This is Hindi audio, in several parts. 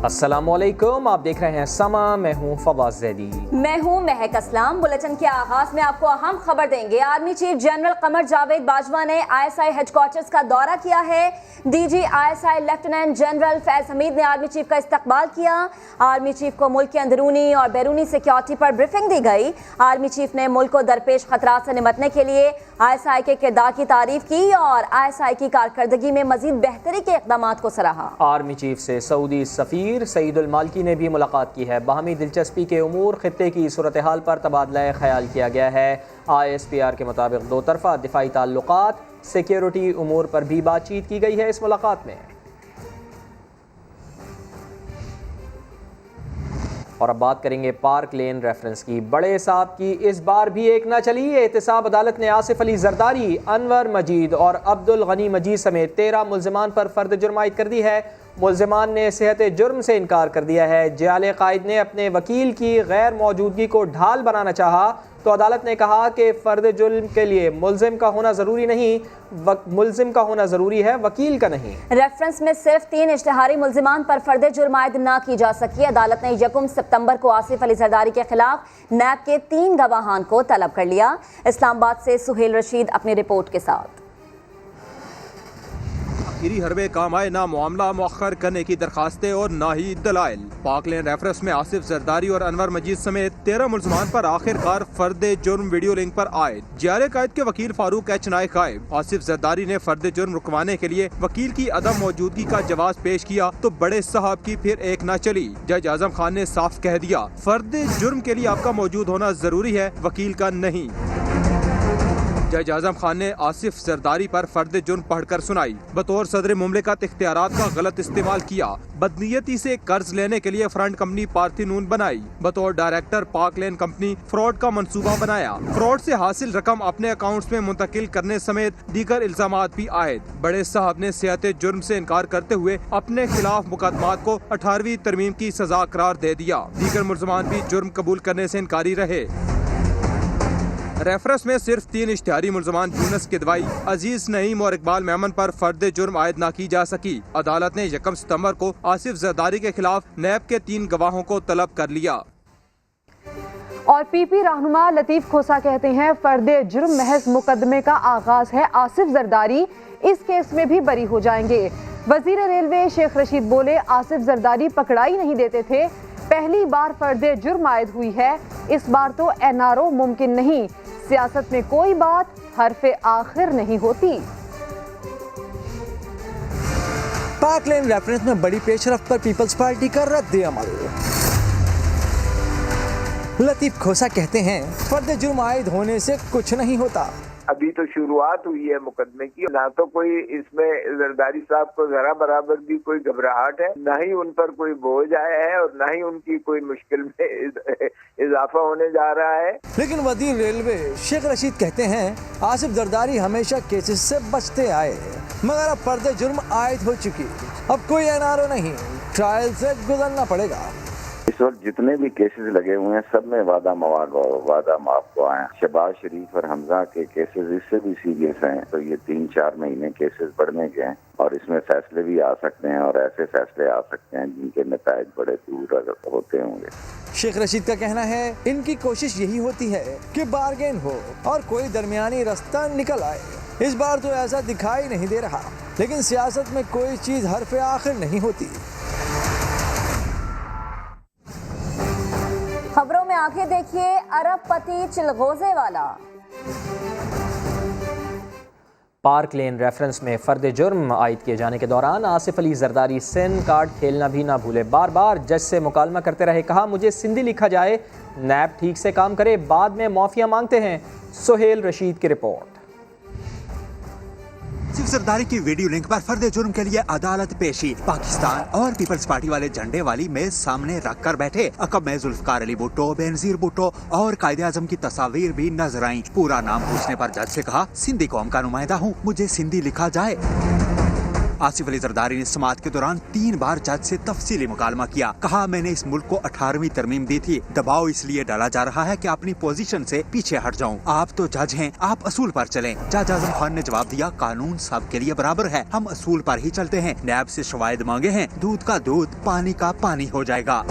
अस्सलामुअलैकुम, आप देख रहे हैं समा। मैं हूं फवाज जैदी। मैं हूं महक असलाम। बुलेटिन के आगाज में आपको अहम खबर देंगे। Army chief general Qamar Javed Bajwa ने ISI हेडक्वार्टर्स का दौरा किया है। DG ISI lieutenant general Faiz Hamid ने आर्मी चीफ का इस्तकबाल किया। आर्मी चीफ को मुल्क की अंदरूनी और बैरूनी सिक्योरिटी पर ब्रीफिंग दी गई। आर्मी चीफ ने मुल्क को दरपेश खतरात से निपटने के लिए ISI के किरदार की तारीफ की और ISI की कारकर्दगी में मजीद बेहतरी के इक़दाम को सराहा। आर्मी चीफ से सऊदी सफीर सईदुल मालकी ने भी मुलाकात की है। बाहमी दिलचस्पी के उमूर, खित्ते की सूरत हाल पर तबादला ख्याल किया गया है। ISPR के मुताबिक दो तरफा दिफाई ताल्लुकात, सिक्योरिटी उमूर पर भी बातचीत की गई है इस मुलाकात में। और अब बात करेंगे पार्क लेन रेफरेंस की। बड़े साहब की इस बार भी एक ना चली। एहतसाब अदालत ने आसिफ अली जरदारी, अनवर मजीद और अब्दुल गनी मजीद समेत 13 मुल्जिमान पर फर्द जुर्म आयद कर दी है। मुल्जिमान ने सेहत जुर्म से इनकार कर दिया है। जाले कायद ने अपने वकील की गैर मौजूदगी को ढाल बनाना चाहा तो अदालत ने कहा कि फ़र्द जुल्म के लिए मुल्जिम का होना ज़रूरी नहीं, मुल्जिम का होना ज़रूरी है, वकील का नहीं। रेफरेंस में सिर्फ 3 इश्तिहारी मुल्जिमान पर फर्द जुर्म आयद ना की जा सकी। अदालत ने 1 सितंबर को आसिफ अली जरदारी के खिलाफ नैब के 3 गवाहान को तलब कर लिया। इस्लामाबाद से सुहेल रशीद अपनी रिपोर्ट के साथ। हरबे काम आए ना मामला मुअख्खर करने की दरखास्तें और ना ही दलाइल। पाक लेन रेफरेंस में आसिफ जरदारी और अनवर मजीद समेत 13 मुल्जिमान पर आखिरकार फर्द जुर्म वीडियो लिंक पर आए। जाले कायद के वकील फारूक एच नाइक गायब। आसिफ जरदारी ने फर्द जुर्म रुकवाने के लिए वकील की अदम मौजूदगी का जवाब पेश किया तो बड़े साहब की फिर एक न चली। जज आजम खान ने साफ कह दिया, फर्द जुर्म के लिए आपका मौजूद होना जरूरी है, वकील का नहीं। जज आजम खान ने आसिफ जरदारी पर फर्द जुर्म पढ़कर सुनाई। बतौर सदर मुमलिकत इख्तियारात का गलत इस्तेमाल किया। बदनीयती से कर्ज लेने के लिए फ्रंट कंपनी पार्थीनून बनाई। बतौर डायरेक्टर पाक लेन कंपनी फ्रॉड का मंसूबा बनाया। फ्रॉड से हासिल रकम अपने अकाउंट्स में मुंतकिल करने समेत दीगर इल्जामात भी आए। बड़े साहब ने सेहत जुर्म से इनकार करते हुए अपने खिलाफ मुकदमात को 18वीं तरमीम की सजा करार दे दिया। दीगर मुल्जिमान भी जुर्म कबूल करने से इनकारी रहे। रेफरेंस में सिर्फ 3 इश्तिहारी मुल्जिमान यूनस किदवाई, अजीज नईम और इकबाल मेमन पर फर्द जुर्म आयद ना की जा सकी। अदालत ने 1 सितंबर को आसिफ जरदारी के खिलाफ नैब के 3 गवाहों को तलब कर लिया। और PP रहनुमा लतीफ खोसा कहते हैं, फर्द जुर्म महज मुकदमे का आगाज है, आसिफ जरदारी इस केस में भी बरी हो जाएंगे। वजीर रेलवे शेख रशीद बोले, आसिफ जरदारी पकड़ाई नहीं देते थे, पहली बार फर्द जुर्म आयद हुई है, इस बार तो NRO मुमकिन नहीं। सियासत में कोई बात हरफे आखिर नहीं होती। पाक लेन रेफरेंस में बड़ी पेशरफ्त पर पीपल्स पार्टी का रद्द अमल। लतीफ खोसा कहते हैं, फर्द जुर्म आयद होने से कुछ नहीं होता। अभी तो शुरुआत हुई है मुकदमे की, ना तो कोई इसमें जरदारी साहब को जरा बराबर भी कोई घबराहट है, ना ही उन पर कोई बोझ आया है और ना ही उनकी कोई मुश्किल में इजाफा होने जा रहा है। लेकिन वजीर रेलवे शेख रशीद कहते हैं, आसिफ जरदारी हमेशा केसेस से बचते आए मगर अब फर्द जुर्म आयद हो चुकी, अब कोई NRO नहीं, ट्रायल से गुजरना पड़ेगा। इस वक्त जितने भी केसेस लगे हुए हैं सब में वादा माफ को आए। शहबाज शरीफ और हमजा के केसेस इससे भी सीरियस हैं, तो ये 3-4 महीने केसेस बढ़ने के हैं और इसमें फैसले भी आ सकते हैं और ऐसे फैसले आ सकते हैं जिनके नतायज बड़े दूर होते होंगे। शेख रशीद का कहना है, इनकी कोशिश यही होती है कि बार्गेन हो और कोई दरमियानी रास्ता निकल आए। इस बार तो ऐसा दिखाई नहीं दे रहा, लेकिन सियासत में कोई चीज हरफे आखिर नहीं होती। खबरों में आगे देखिए, अरबपति चिलगोजे वाला। पार्क लेन रेफरेंस में फर्द जुर्म आयद किए जाने के दौरान आसिफ अली जरदारी सिन कार्ड खेलना भी ना भूले। बार बार जज से मुकालमा करते रहे, कहा मुझे सिंधी लिखा जाए, नैब ठीक से काम करे, बाद में माफिया मांगते हैं। सुहेल रशीद की रिपोर्ट। आसिफ जरदारी की वीडियो लिंक पर फर्द जुर्म के लिए अदालत पेशी। पाकिस्तान और पीपल्स पार्टी वाले झंडे वाली मेज सामने रख कर बैठे। अकब में जुल्फकार अली भुट्टो, बेनजीर भुट्टो और कायदे आजम की तस्वीर भी नजर आई। पूरा नाम पूछने पर जज से कहा, सिंधी कौम का नुमाइंदा हूँ, मुझे सिंधी लिखा जाए। आसिफ अली जरदारी ने समाअत के दौरान 3 बार जज से तफसीली मुकालमा किया। कहा, मैंने इस मुल्क को 18वीं तरमीम दी थी, दबाव इसलिए डाला जा रहा है कि अपनी पोजीशन से पीछे हट जाऊं। आप तो जज हैं, आप असूल पर चलें। जज आजम खान ने जवाब दिया, कानून सबके लिए बराबर है, हम असूल पर ही चलते हैं। नैब से शवाहिद मांगे हैं, दूध का दूध पानी का पानी हो जाएगा।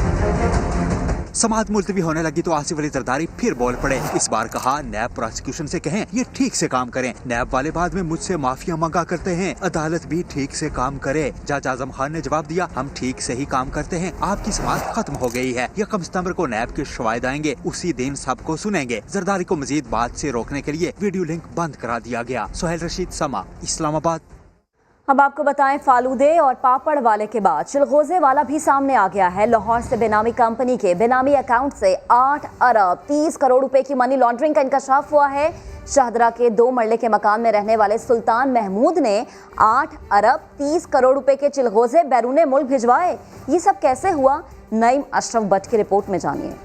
समाअत मुलतवी होने लगी तो आसिफ अली जरदारी फिर बोल पड़े। इस बार कहा, नैब प्रोसिक्यूशन से कहें ये ठीक से काम करें। नैब वाले बाद में मुझसे माफिया मांगा करते हैं, अदालत भी ठीक से काम करे। जज आजम खान ने जवाब दिया, हम ठीक से ही काम करते हैं, आपकी समाअत खत्म हो गई है। 1 सितंबर को नैब के शवाहिद आएंगे, उसी दिन सबको सुनेंगे। जरदारी को मजीद बात से रोकने के लिए वीडियो लिंक बंद करा दिया गया। सोहेल रशीद, समा, इस्लामाबाद। अब आपको बताएं, फालूदे और पापड़ वाले के बाद चिलगोजे वाला भी सामने आ गया है। लाहौर से बेनामी कंपनी के बेनामी अकाउंट से 8 अरब 30 करोड़ रुपए की मनी लॉन्ड्रिंग का इंकशाफ हुआ है। शाहदरा के 2 मरले के मकान में रहने वाले सुल्तान महमूद ने 8 अरब 30 करोड़ रुपए के चिलगोजे बैरूने मुल्क भिजवाए। ये सब कैसे हुआ, नईम अशरफ भट्ट की रिपोर्ट में जानिए।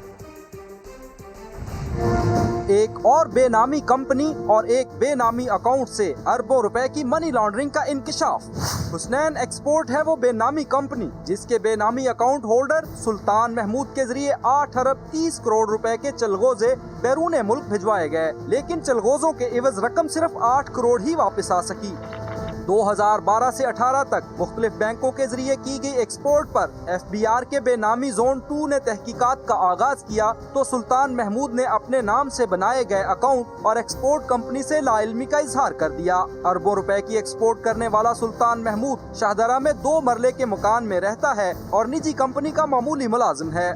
एक और बेनामी कंपनी और एक बेनामी अकाउंट से अरबों रुपए की मनी लॉन्ड्रिंग का इंकशाफ। हुसनैन एक्सपोर्ट है वो बेनामी कंपनी जिसके बेनामी अकाउंट होल्डर सुल्तान महमूद के जरिए 8 अरब 30 करोड़ रुपए के चलगोजे बैरूने मुल्क भिजवाए गए, लेकिन चलगोजों के इवज रकम सिर्फ 8 करोड़ ही वापस आ सकी। 2012 से 18 तक मुख्तलिफ बैंकों के जरिए की गई एक्सपोर्ट पर FBR के बेनामी जोन 2 ने तहकीकात का आगाज किया तो सुल्तान महमूद ने अपने नाम से बनाए गए अकाउंट और एक्सपोर्ट कंपनी से लाइल्मी का इजहार कर दिया। अरबों रुपए की एक्सपोर्ट करने वाला सुल्तान महमूद शाहदरा में 2 मरले के मकान में रहता है और निजी कंपनी का मामूली मुलाजिम है।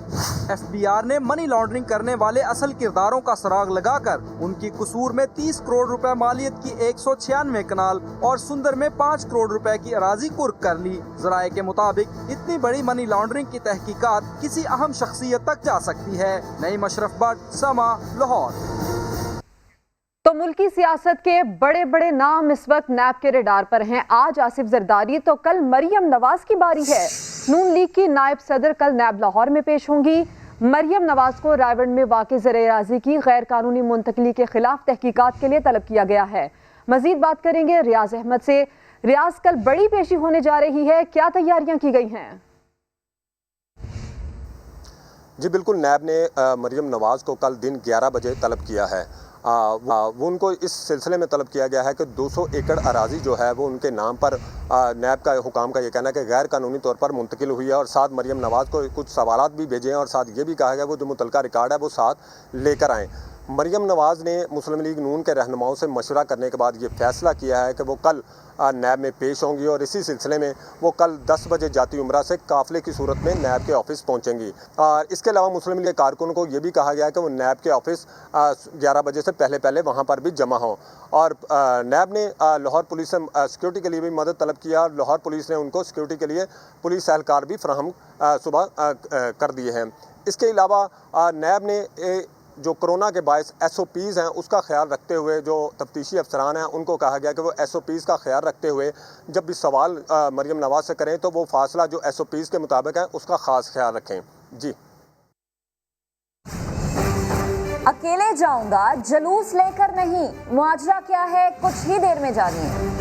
FBR ने मनी लॉन्ड्रिंग करने वाले असल किरदारों का सुराग लगाकर उनकी कसूर में 30 करोड़ रुपए मालियत की 196 कनाल और सुंदर में 5 करोड़ रुपए की अराजी कुर्क कर ली। ज़राए के मुताबिक इतनी बड़ी मनी लॉन्ड्रिंग की तहकीकात किसी अहम शख्सियत तक जा सकती है। नईम अशरफ भट्ट, समा, लाहौर। तो मुल्की सियासत के बड़े बड़े नाम इस वक्त नैब के रेडार पर हैं। आज आसिफ जरदारी तो कल मरियम नवाज की बारी है। नून लीग की नायब सदर कल नैब लाहौर में पेश होंगी। मरियम नवाज को रायवंड में वाक़ई ज़र-ए-राज़ी की गैर कानूनी मुंतकली के खिलाफ तहकीकात के लिए तलब किया गया है। मजीद बात करेंगे रियाज अहमद से। रियाज, कल बड़ी पेशी होने जा रही है, क्या तैयारियां की गई हैं? जी बिल्कुल, नैब ने मरियम नवाज को कल दिन 11 बजे तलब किया है। वो उनको इस सिलसिले में तलब किया गया है कि 200 एकड़ अराजी जो है वो उनके नाम पर नैब का हुकाम का ये कहना है कि गैर कानूनी तौर पर मुंतकिल हुई है और साथ मरियम नवाज को कुछ सवालात भी भेजे हैं और साथ ये भी कहा गया वो जो मुतलका रिकॉर्ड है वो साथ लेकर आएँ। मरियम नवाज ने मुस्लिम लीग नून के रहनुमाओं से मशवरा करने के बाद ये फैसला किया है कि वो कल नैब में पेश होंगी और इसी सिलसिले में वो कल 10 बजे जाती उम्रा से काफ़िले की सूरत में नैब के ऑफिस पहुंचेंगी। और इसके अलावा मुस्लिम लीग कारकुन को ये भी कहा गया है कि वो नैब के ऑफिस 11 बजे से पहले वहाँ पर भी जमा हों। और नैब ने लाहौर पुलिस से सिक्योरिटी के लिए भी मदद तलब किया और लाहौर पुलिस ने उनको सिक्योरिटी के लिए पुलिस एहलकार भी फ्राहम सुबह कर दिए हैं। इसके अलावा नैब ने जो कोरोना के बायस SOPs हैं उसका ख्याल रखते हुए जो तफ्तीशी अफसरान हैं उनको कहा गया कि वो SOPs का ख्याल रखते हुए जब भी सवाल मरियम नवाज से करें तो वो फासला जो SOPs के मुताबिक है उसका ख़ास ख्याल रखें। जी, अकेले जाऊंगा, जलूस लेकर नहीं, मुआवजा क्या है कुछ ही देर में जानिए।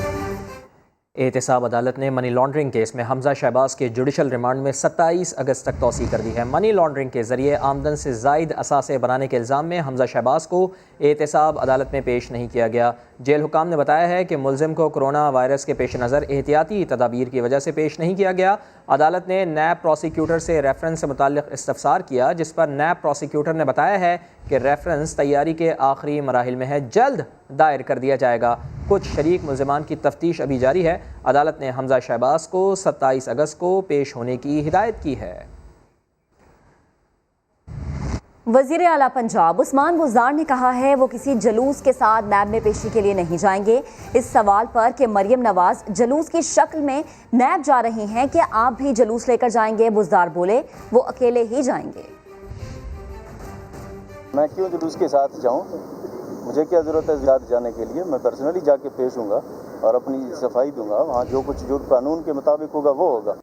एहतसाब अदालत ने मनी लॉन्ड्रिंग केस में हमजा शहबाज के जुडिशल रिमांड में 27 अगस्त तक तौसी कर दी है। मनी लॉन्ड्रिंग के जरिए आमदन से ज़ायद असासे बनाने के इल्ज़ाम में हमजा शहबाज को एहतसाब अदालत में पेश नहीं किया गया। जेल हुकाम ने बताया है कि मुलजिम को कोरोना वायरस के पेश नज़र एहतियाती तदाबीर की वजह से पेश नहीं किया गया। अदालत ने नैब प्रोसिक्यूटर से रेफरेंस से मुताल्लिक इस्तफसार किया, जिस पर नैब प्रोसिक्यूटर ने बताया है कि रेफरेंस तैयारी के आखिरी मराहिल में है, जल्द दायर कर दिया जाएगा। कुछ शरीक मुल्ज़िमान की तफ्तीश अभी जारी है। अदालत ने हमजा शहबाज को 27 अगस्त को पेश होने की हिदायत की है। वज़ीर आला पंजाब उस्मान बुज़दार ने कहा है वो किसी जलूस के साथ नैब में पेशी के लिए नहीं जाएंगे। इस सवाल पर कि मरियम नवाज जलूस की शक्ल में नैब जा रही हैं, क्या आप भी जलूस लेकर जाएंगे? बुज़दार बोले वो अकेले ही जाएंगे। मैं क्यों जुलूस के साथ जाऊं? मुझे क्या ज़रूरत है ज़ियाद जाने के लिए? मैं पर्सनली जाके पेश होऊंगा और अपनी सफाई दूंगा। वहाँ जो कानून के मुताबिक होगा वो होगा।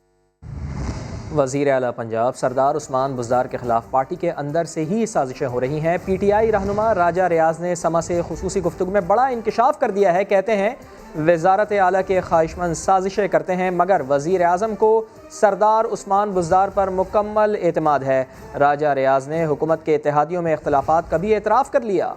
वज़ीर आला पंजाब सरदार उस्मान बुज़दार के ख़िलाफ़ पार्टी के अंदर से ही साजिशें हो रही हैं। PTI रहनुमा राजा रियाज ने समा से खुसूसी गुफ्तगू में बड़ा इंकशाफ कर दिया है। कहते हैं वज़ारत आला के ख्वाहिशमंद साजिशें करते हैं, मगर वज़ीर आज़म को सरदार उस्मान बुज़दार पर मुकम्मल एतमाद है। राजा रियाज ने हुकूमत के इत्तेहादियों में इख्तलाफात का भी एतराफ़ कर लिया।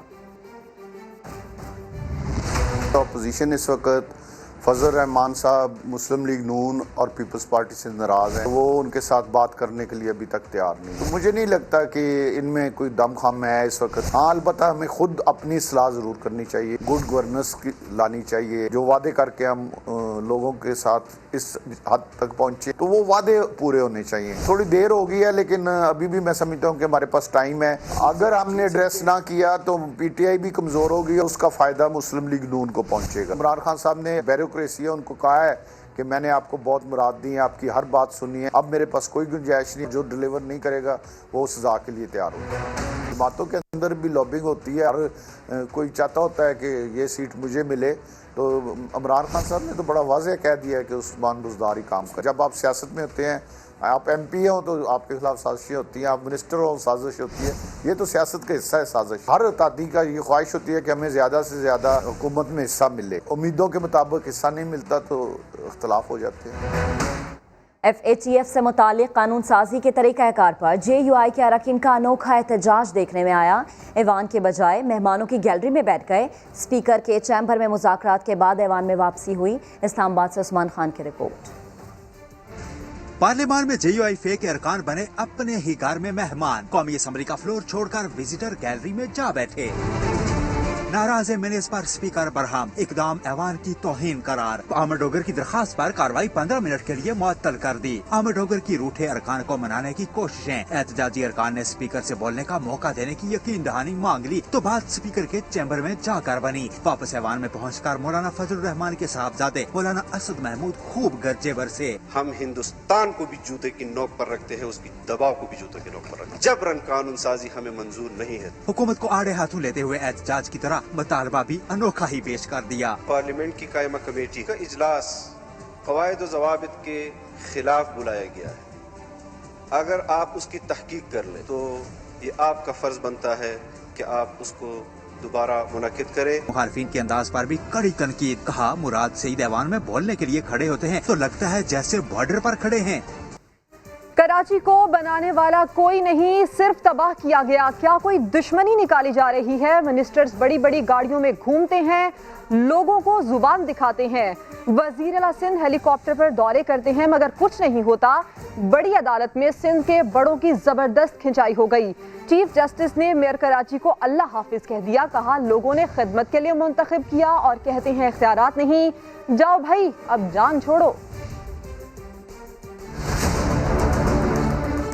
अपोजिशन इस वक्त फजल रहमान साहब मुस्लिम लीग नून और पीपल्स पार्टी से नाराज़ हैं। वो उनके साथ बात करने के लिए अभी तक तैयार नहीं। तो मुझे नहीं लगता कि इनमें कोई दम खम है इस वक्त। हाँ, अलबत्ता हमें खुद अपनी सलाह ज़रूर करनी चाहिए, गुड गवर्नेंस लानी चाहिए। जो वादे करके हम लोगों के साथ इस हद तक पहुँचे तो वो वादे पूरे होने चाहिए। थोड़ी देर हो गई है, लेकिन अभी भी मैं समझता हूँ कि हमारे पास टाइम है। अगर हमने एड्रेस ना किया तो PTI भी कमज़ोर होगी, उसका फ़ायदा मुस्लिम लीग नून को पहुँचेगा। इमरान खान साहब ने उनको कहा है कि मैंने आपको बहुत मुराद दी है, आपकी हर बात सुनी है, अब मेरे पास कोई गुंजाइश नहीं। जो डिलीवर नहीं करेगा वो सजा के लिए तैयार होगा। बातों के अंदर भी लॉबिंग होती है, हर कोई चाहता होता है कि ये सीट मुझे मिले। तो इमरान खान साहब ने तो बड़ा वाज़ेह कह दिया है कि उस्मान बुज़दार ही काम कर। जब आप सियासत में होते हैं, आप MP हो तो आपके खिलाफ साजिशें होती हैं, आप मिनिस्टर हो साजिश होती है। ये तो सियासत का हिस्सा है साजिश। हर तादी का ये ख्वाहिश होती है कि हमें ज़्यादा से ज़्यादा हुकूमत में हिस्सा मिले। उम्मीदों के मुताबिक हिस्सा नहीं मिलता तो इख्तलाफ हो जाते हैं। FATF से मुतालिक कानून साजी के तरीक़ाकार पर JUI के अरकान का अनोखा एहतजाज देखने में आया। ऐवान के बजाय मेहमानों की गैलरी में बैठ गए। स्पीकर के चैम्बर में मुज़ाकरात के बाद ऐवान में वापसी हुई। इस्लामाबाद से उस्मान खान की रिपोर्ट। पार्लियामान में JUI फे के अरकान बने अपने ही घर में मेहमान। कौमी असम्बली का फ्लोर छोड़कर विजिटर गैलरी में जा बैठे। नाराज मिनस पर स्पीकर बरहम, इकदाम ऐवान की तौहीन करार। अहमद डोगर की दरखास्त पर कार्रवाई 15 मिनट के लिए मुअत्तल कर दी। अहमद डोगर की रूठे अरकान को मनाने की कोशिशें। एहतजाजी अरकान ने स्पीकर से बोलने का मौका देने की यकीन दहानी मांग ली तो बात स्पीकर के चैम्बर में जाकर बनी। वापस ऐवान में पहुँचकर मौलाना फजल रहमान के साहबजादे मौलाना असद महमूद खूब गरजे बरसे। हम हिंदुस्तान को भी जूते की नोक पर रखते हैं, उसकी दबाव को भी जूते की नोक पर रखते हैं। जबरन कानून साजी हमें मंजूर नहीं है। हुकूमत को आड़े हाथों लेते हुए एहतजाज की तरह मुतालबा भी अनोखा ही पेश कर दिया। पार्लियामेंट की कायमा कमेटी का इजलास क़वायद व ज़वाबित के खिलाफ बुलाया गया है। अगर आप उसकी तहकीक कर लें तो ये आपका फर्ज बनता है कि आप उसको दोबारा मुनक्किद करें। मुखालिफिन के अंदाज पर भी कड़ी तनकीद। कहा, मुराद सईद ऐवान में बोलने के लिए खड़े होते हैं तो लगता है जैसे बॉर्डर पर खड़े हैं। कराची को बनाने वाला कोई नहीं, सिर्फ तबाह किया गया। क्या कोई दुश्मनी निकाली जा रही है? मिनिस्टर्स बड़ी बड़ी गाड़ियों में घूमते हैं, लोगों को जुबान दिखाते हैं। वजीर आला सिंध हेलीकॉप्टर पर दौरे करते हैं मगर कुछ नहीं होता। बड़ी अदालत में सिंध के बड़ों की जबरदस्त खिंचाई हो गई। चीफ जस्टिस ने मेयर कराची को अल्लाह हाफिज कह दिया। कहा, लोगों ने खिदमत के लिए मुंतखब किया और कहते हैं इख्तियारात नहीं। जाओ भाई, अब जान छोड़ो।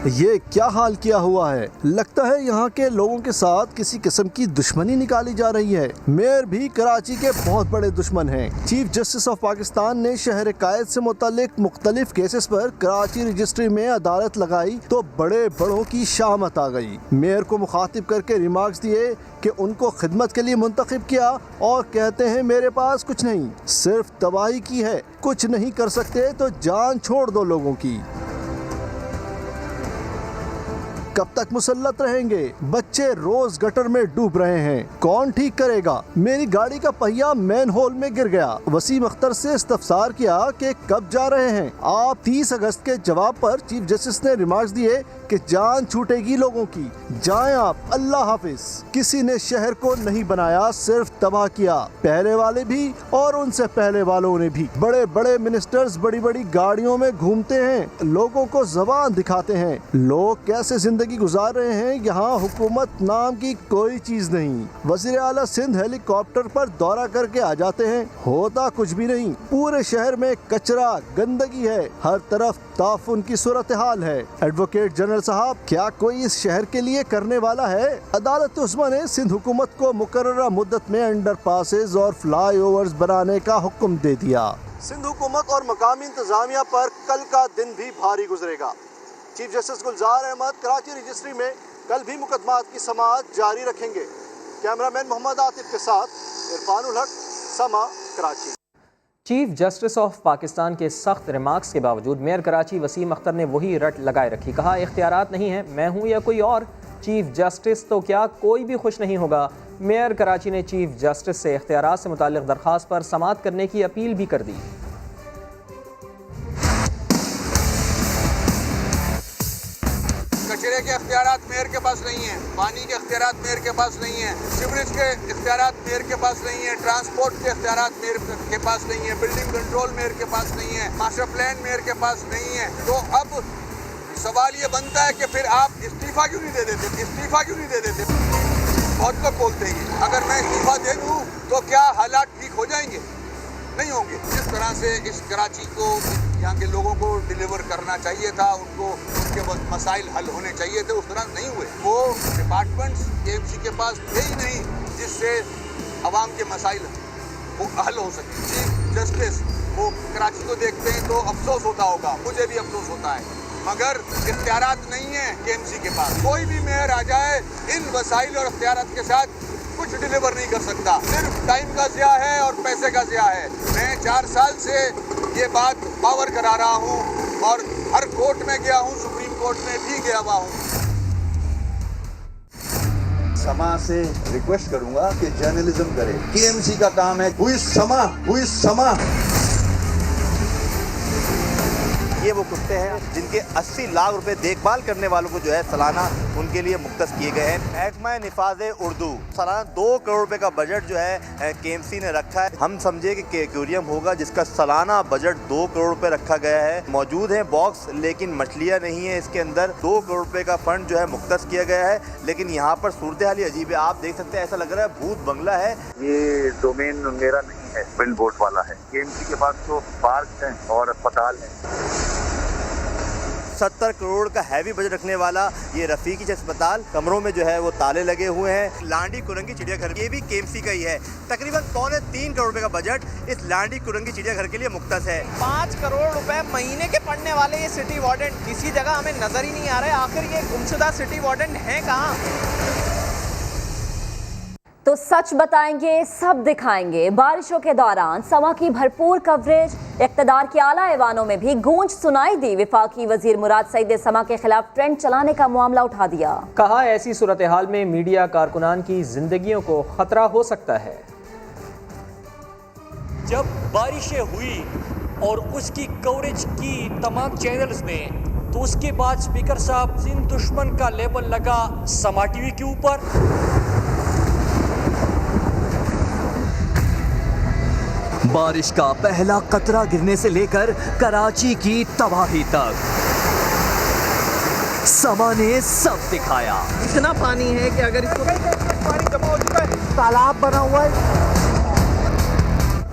ये क्या हाल किया हुआ है? लगता है यहाँ के लोगों के साथ किसी किस्म की दुश्मनी निकाली जा रही है। मेयर भी कराची के बहुत बड़े दुश्मन हैं। चीफ जस्टिस ऑफ पाकिस्तान ने शहर कायद से मुतालिक मुख्तलिफ केसेस पर कराची रजिस्ट्री में अदालत लगाई तो बड़े बड़ों की शामत आ गई। मेयर को मुखातिब करके रिमार्क्स दिए कि उनको खिदमत के लिए मुंतखब किया और कहते हैं मेरे पास कुछ नहीं, सिर्फ तबाही की है, कुछ नहीं कर सकते तो जान छोड़ दो लोगों की। कब तक मुसल्लत रहेंगे? बच्चे रोज गटर में डूब रहे हैं, कौन ठीक करेगा? मेरी गाड़ी का पहिया मैन होल में गिर गया। वसीम अख्तर से इस्तफसार किया कि कब जा रहे हैं आप? 30 अगस्त के जवाब पर चीफ जस्टिस ने रिमार्क्स दिए कि जान छूटेगी लोगों की, जाएं आप, अल्लाह हाफिज। किसी ने शहर को नहीं बनाया, सिर्फ तबाह किया। पहले वाले भी और उनसे पहले वालों ने भी। बड़े बड़े मिनिस्टर्स बड़ी बड़ी गाड़ियों में घूमते हैं, लोगों को जबान दिखाते हैं। लोग कैसे जिंदगी गुजार रहे हैं, यहाँ हुकूमत नाम की कोई चीज नहीं। वज़ीर आला सिंध हेलीकॉप्टर पर दौरा करके आ जाते हैं, होता कुछ भी नहीं। पूरे शहर में कचरा, गंदगी है, हर तरफ ताफुन की सूरत हाल है। एडवोकेट जनरल साहब, क्या कोई इस शहर के लिए करने वाला है? अदालत उस्मा ने सिंध हुकूमत को मुकर्ररा मुद्दत में अंडर पासेज और फ्लाई ओवर्स बनाने का हुक्म दे दिया। सिंध हुकूमत और मकामी इंतजामिया पर कल का दिन भी भारी गुजरेगा। चीफ जस्टिस गुलजार अहमद कराची रजिस्ट्री में कल भी मुकदमात की समाअत जारी रखेंगे। कैमरामैन मोहम्मद आतिफ के साथ इरफानुल हक, समा, Karachi. Chief justice of Pakistan के सख्त रिमार्क्स के बावजूद मेयर कराची वसीम अख्तर ने वही रट लगाए रखी। कहा, इख्तियारात नहीं है, मैं हूँ या कोई और, चीफ जस्टिस तो क्या कोई भी खुश नहीं होगा। मेयर कराची ने चीफ जस्टिस से इख्तियारात से मुताल्लिक दरख्वास्त पर समाअत करने की अपील भी कर दी। कचरे के इख्तियारात मेयर के पास नहीं है, पानी के इख्तियारात मेयर के पास नहीं है, सीवरेज के इख्तियारात मेयर के पास नहीं है, ट्रांसपोर्ट के इख्तियारात मेयर के पास नहीं है, बिल्डिंग कंट्रोल मेयर के पास नहीं है, मास्टर प्लान मेयर के पास नहीं है। तो अब सवाल ये बनता है कि फिर आप इस्तीफा क्यों नहीं दे देते? इस्तीफा क्यों नहीं दे देते? बहुत लोग बोलते हैं अगर मैं इस्तीफा दे दूँ तो क्या हालात ठीक हो जाएंगे? नहीं होंगे। जिस तरह से इस कराची को यहाँ के लोगों को डिलीवर करना चाहिए था, उनको उनके मसाइल हल होने चाहिए थे, उस तरह नहीं हुए। वो डिपार्टमेंट्स KMC के पास थे ही नहीं जिससे अवाम के मसाइल वो हल हो सके। चीफ जस्टिस वो कराची को देखते हैं तो अफसोस होता होगा, मुझे भी अफसोस होता है, मगर इख्तियारात नहीं है KMC के पास। कोई भी मेयर आ जाए इन वसाइल और इख्तियारात के साथ कुछ डिलीवर नहीं कर सकता। सिर्फ टाइम का ज़िया है और पैसे का ज़िया है। मैं 4 साल से ये बात पावर करा रहा हूँ और हर कोर्ट में गया हूँ, सुप्रीम कोर्ट में भी गया हुआ हूँ। समा से रिक्वेस्ट करूंगा कि जर्नलिज्म करे। KMC का काम है हुई समा। ये वो कुत्ते हैं जिनके 80 लाख रुपए देखभाल करने वालों को जो है सालाना उनके लिए मुख्तस किए गए हैं। महकमा निफाज़े उर्दू सालाना 2 करोड़ रुपए का बजट जो है KMC ने रखा है। हम समझे कि एक्वेरियम होगा जिसका सालाना बजट 2 करोड़ रुपए रखा गया है। मौजूद है बॉक्स लेकिन मछलियाँ नहीं है इसके अंदर। 2 करोड़ रुपए का फंड जो है मुख्तस किया गया है, लेकिन यहाँ पर सूरत हाल अजीब है। आप देख सकते हैं, ऐसा लग रहा है भूत बंगला है। ये डोमेन मेरा नहीं है, बिल बोर्ड वाला है। KMC के पास तो पार्क हैं और अस्पताल है। 70 करोड़ का हैवी बजट रखने वाला ये रफीकी अस्पताल, कमरों में जो है वो ताले लगे हुए हैं। लांडी कुरंगी चिड़ियाघर ये भी KMC का ही है। तकरीबन 3.25 करोड़ रुपए का बजट इस लांडी कुरंगी चिड़ियाघर के लिए मुख्तस है। 5 करोड़ रुपए महीने के पड़ने वाले ये सिटी वार्डन किसी जगह हमें नजर ही नहीं आ रहा है। आखिर ये गुमशुदा सिटी वार्डन है कहाँ? तो सच बताएंगे, सब दिखाएंगे। बारिशों के दौरान समा की भरपूर कवरेज, इक़्तिदार के आला ऐवानों में भी गूंज सुनाई दी। वफाकी वजीर मुराद सईद ने समा के खिलाफ ट्रेंड चलाने का मामला उठा दिया। कहा, ऐसी सूरत हाल में मीडिया कारकुनान की जिंदगियों को खतरा हो सकता है। जब बारिशें हुई और उसकी कवरेज की तमाम चैनल्स ने, तो उसके बाद स्पीकर साहब सिंध दुश्मन का लेबल लगा समा TV के ऊपर। बारिश का पहला कतरा गिरने से लेकर कराची की तबाही तक समा ने सब दिखाया। इतना पानी है कि अगर इसको पानी जमा हो चुका है, तालाब बना हुआ है,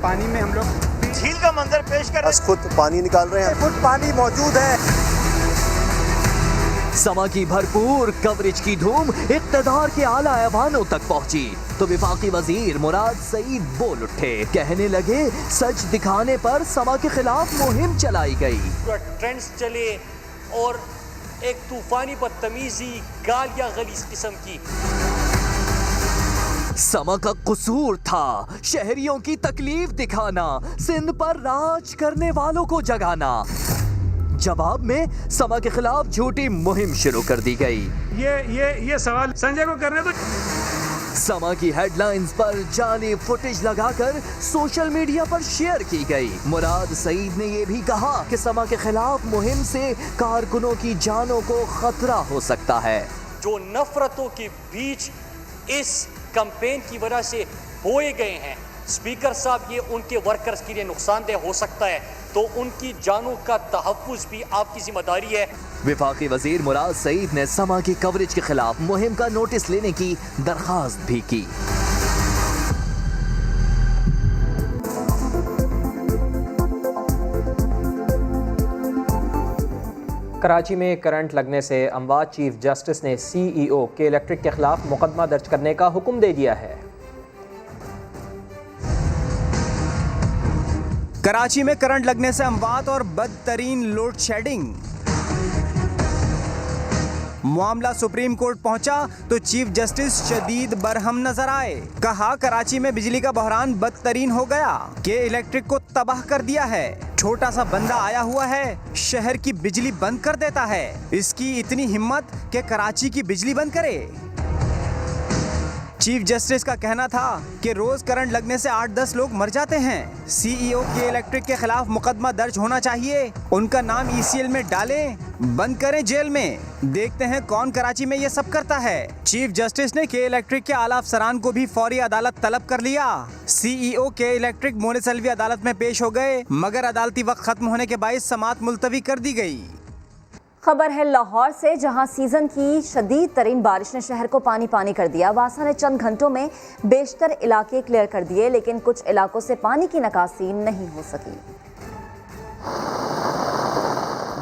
पानी में हम लोग झील का मंजर पेश कर बस खुद पानी निकाल रहे हैं। फुट पानी मौजूद है। समा की भरपूर कवरेज की धूम इक़्तिदार के आला ऐवानों तक पहुंची तो वफाकी वजीर मुराद सईद बोल उठे। कहने लगे, सच दिखाने पर समा के खिलाफ मुहिम चलाई गई। ट्रेंड्स चले और एक तूफानी बदतमीजी, गालियां गलीज किस्म की। समा का कसूर था शहरियों की तकलीफ दिखाना, सिंध पर राज करने वालों को जगाना। जवाब में समा के खिलाफ झूठी मुहिम शुरू कर दी गई। ये सवाल संजय को करने दो। समा की हेडलाइंस पर जाली फुटेज लगाकर सोशल मीडिया पर शेयर की गई। मुराद सईद ने यह भी कहा कि समा के खिलाफ मुहिम से कारकुनों की जानों को खतरा हो सकता है। जो नफरतों के बीच इस कैंपेन की वजह से बोए गए हैं, स्पीकर साहब, ये उनके वर्कर्स के लिए नुकसानदेह हो सकता है, तो उनकी जानों का तहफ़्फ़ुज़ भी आपकी जिम्मेदारी है। वफाकी वजीर मुराद सईद ने समा की कवरेज के खिलाफ मुहिम का नोटिस लेने की दरख्वास्त भी की। कराची में करंट लगने से अमवाज चीफ जस्टिस ने CEO के इलेक्ट्रिक के खिलाफ मुकदमा दर्ज करने का हुक्म दे दिया है। कराची में करंट लगने से अमवात और बदतरीन लोड शेडिंग। मामला सुप्रीम कोर्ट पहुंचा तो चीफ जस्टिस शदीद बरहम नजर आए। कहा कराची में बिजली का बहरान बदतरीन हो गया, के इलेक्ट्रिक को तबाह कर दिया है। छोटा सा बंदा आया हुआ है, शहर की बिजली बंद कर देता है। इसकी इतनी हिम्मत कि कराची की बिजली बंद करे। चीफ जस्टिस का कहना था कि रोज करंट लगने से 8-10 लोग मर जाते हैं। सीईओ के इलेक्ट्रिक के खिलाफ मुकदमा दर्ज होना चाहिए, उनका नाम ECL में डालें, बंद करें जेल में। देखते हैं कौन कराची में ये सब करता है। चीफ जस्टिस ने के इलेक्ट्रिक के आला अफसरान को भी फौरी अदालत तलब कर लिया। सीईओ के इलेक्ट्रिक मोनिसलवी अदालत में पेश हो गए, मगर अदालती वक्त खत्म होने के बाइस समाअत मुलतवी कर दी गई। खबर है लाहौर से, जहां सीजन की शदीद तरीन बारिश ने शहर को पानी पानी कर दिया। वासा ने चंद घंटों में बेशतर इलाके क्लियर कर दिए, लेकिन कुछ इलाकों से पानी की निकासी नहीं हो सकी।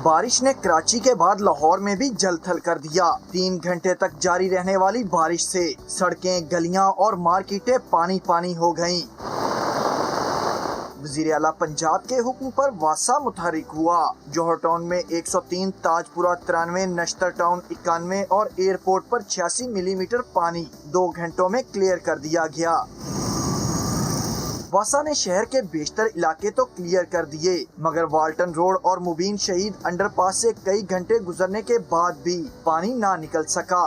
बारिश ने कराची के बाद लाहौर में भी जलथल कर दिया। 3 घंटे तक जारी रहने वाली बारिश से सड़कें, गलियां और मार्केटें पानी पानी हो गईं। वज़ीर आला पंजाब के हुक्म पर वासा मुतहरिक हुआ। जौहर टाउन में 103, ताजपुरा 93, नश्तर टाउन 91 और एयरपोर्ट पर 86 मिलीमीटर पानी 2 घंटों में क्लियर कर दिया गया। वासा ने शहर के बेशतर इलाके तो क्लियर कर दिए, मगर वाल्टन रोड और मुबीन शहीद अंडरपास से कई घंटे गुजरने के बाद भी पानी ना निकल सका।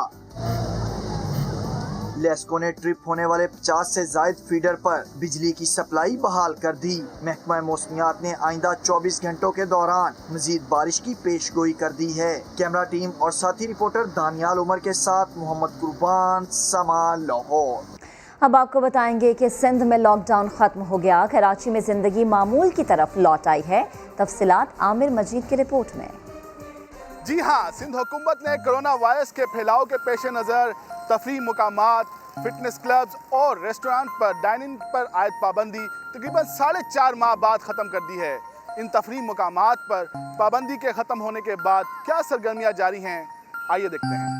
लेस्को ने ट्रिप होने वाले 50 से जायद फीडर पर बिजली की सप्लाई बहाल कर दी। महकमा मौसमियात ने आइंदा 24 घंटों के दौरान मजीद बारिश की पेशगोई कर दी है। कैमरा टीम और साथी रिपोर्टर दानियाल उमर के साथ मोहम्मद कुर्बान, समा, लाहौर। अब आपको बताएंगे कि सिंध में लॉकडाउन खत्म हो गया, कराची में जिंदगी मामूल की तरफ लौट आई है। तफसीलात आमिर मजीद की रिपोर्ट में। जी हाँ, सिंध हुकूमत ने कोरोना वायरस के फैलाव के पेश नज़र तफरीह मुकामात, फिटनेस क्लब्स और रेस्टोरेंट पर डाइनिंग पर आयद पाबंदी तकरीबन 4.5 माह बाद ख़त्म कर दी है। इन तफरीह मुकामात पर पाबंदी के ख़त्म होने के बाद क्या सरगर्मियाँ जारी हैं, आइए देखते हैं।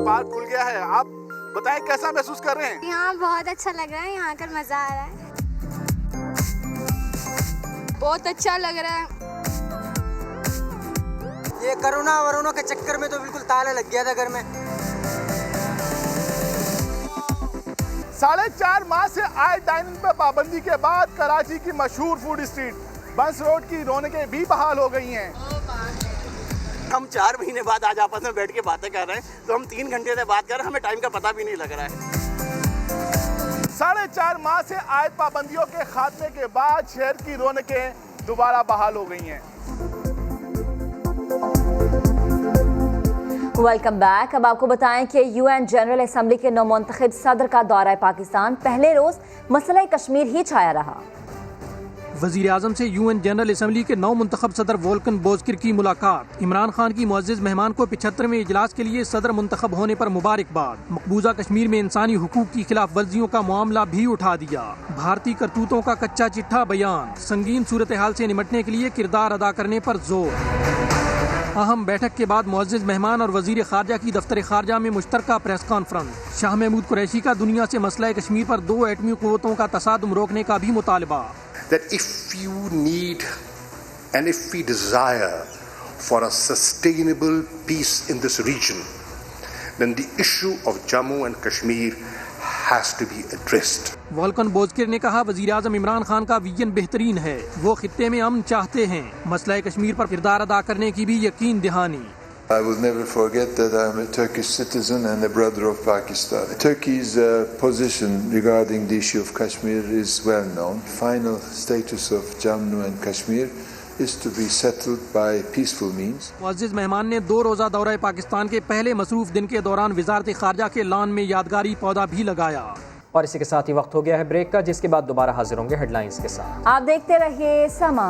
पार्क खुल गया है, आप बताएं कैसा महसूस कर रहे हैं? यहाँ बहुत अच्छा लग रहा है, यहाँ कर मज़ा आ रहा है, बहुत अच्छा लग रहा है। ये कोरोना के चक्कर में तो बिल्कुल ताला लग गया था घर में। 4.5 माह से आए डाइनिंग पर पाबंदी के बाद कराची की मशहूर फूड स्ट्रीट बंस रोड की रौनकें भी बहाल हो गई हैं। हम 4 महीने बाद आज आपस में बैठ के बातें कर रहे हैं, तो हम 3 घंटे से बात कर रहे हैं, हमें टाइम का पता भी नहीं लग रहा है। 4.5 माह से आयद पाबंदियों के खात्मे के बाद शहर की रौनकें दोबारा बहाल हो गई हैं। Welcome back. अब आपको बताएं कि UN जनरल असम्बली के नौमुंतखब सदर का दौरा पाकिस्तान, पहले रोज मसला कश्मीर ही छाया रहा। वज़ीर आज़म से UN जनरल असम्बली के नौ मुंतखब सदर वोल्कन बोज़किर की मुलाकात। इमरान खान की मुअज़्ज़िज़ मेहमान को 75वें इजलास के लिए सदर मुंतखब होने पर मुबारकबाद। मकबूजा कश्मीर में इंसानी हुकूक की खिलाफ वर्जियों का मामला भी उठा दिया। भारतीय करतूतों का कच्चा चिट्ठा बयान, संगीन सूरत हाल से निमटने के लिए किरदार अदा करने पर जोर। अहम बैठक के बाद मुअज़्ज़िज़ मेहमान और वज़ीर ख़ारजा की दफ्तर ख़ारजा में मुश्तरका प्रेस कॉन्फ्रेंस। शाह महमूद कुरैशी का दुनिया से मसला कश्मीर पर 2 एटमी क़ुव्वतों का तसादुम रोकने का भी मुतालबा। That if you need and if we desire for a sustainable peace in this region, then the issue of Jammu and Kashmir has to be addressed. Vulcan Bozkir ने कहा, वज़ीर आज़म इमरान खान का विजन बेहतरीन है, वो खित्ते में अमन चाहते हैं, मसला कश्मीर पर किरदार अदा करने की भी यकीन दहानी। I will never forget that I am a Turkish citizen and a brother of Pakistan. Turkey's position regarding the issue of Kashmir is well known. Final status of Jammu and Kashmir is to be settled by peaceful means. मुअज़्ज़िज़ मेहमान ने 2 रोज़ा दौरा पाकिस्तान के पहले मसरूफ दिन के दौरान वज़ारत ख़ारजा के लान में यादगारी पौधा भी लगाया। और इसी के साथ ही वक्त हो गया है ब्रेक का, जिसके बाद दोबारा हाजिर होंगे हेडलाइंस के साथ। आप देखते रहिए समा।